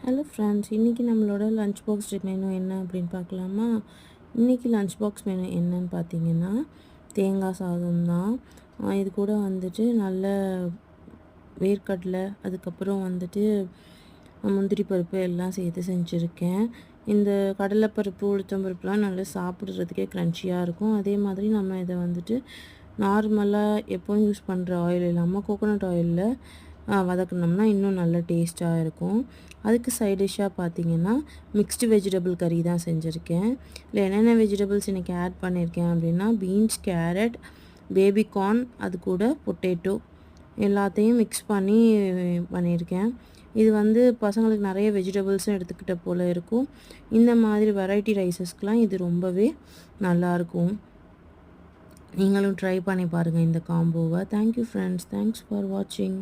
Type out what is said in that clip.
Hello friends, இன்றைக்கி நம்மளோட lunch box menu என்ன அப்படின்னு பார்க்கலாமா? இன்றைக்கி லஞ்ச் பாக்ஸ் மெனு என்னன்னு பார்த்தீங்கன்னா, தேங்காய் சாதம் தான். இது கூட வந்துட்டு நல்ல வேர்க்கடலை, அதுக்கப்புறம் வந்துட்டு முந்திரி பருப்பு எல்லாம் சேர்த்து செஞ்சுருக்கேன். இந்த கடலைப்பருப்பு, உளுத்தம்பருப்புலாம் நல்லா சாப்பிட்றதுக்கே க்ரன்ச்சியாக இருக்கும். அதே மாதிரி நம்ம இதை வந்துட்டு நார்மலாக எப்போவும் யூஸ் பண்ணுற ஆயில் இல்லாமல் கோகோனட் ஆயிலில் வதக்குனோம்னா இன்னும் நல்ல டேஸ்ட்டாக இருக்கும். அதுக்கு சைட் டிஷ்ஷாக பார்த்தீங்கன்னா, மிக்ஸ்டு வெஜிடபிள் கறி தான் செஞ்சுருக்கேன். இல்லை என்னென்ன வெஜிடபிள்ஸ் இன்றைக்கி ஆட் பண்ணியிருக்கேன் அப்படின்னா, பீன்ஸ், கேரட், பேபி கார்ன், அது கூட பொட்டேட்டோ எல்லாத்தையும் மிக்ஸ் பண்ணி பண்ணியிருக்கேன். இது வந்து பசங்களுக்கு நிறைய வெஜிடபிள்ஸும் எடுத்துக்கிட்ட போல் இருக்கும். இந்த மாதிரி வெரைட்டி ரைஸஸ்க்கெலாம் இது ரொம்பவே நல்லாயிருக்கும். நீங்களும் ட்ரை பண்ணி பாருங்கள் இந்த காம்போவை. Thank you friends. தேங்க்ஸ் ஃபார் வாட்சிங்.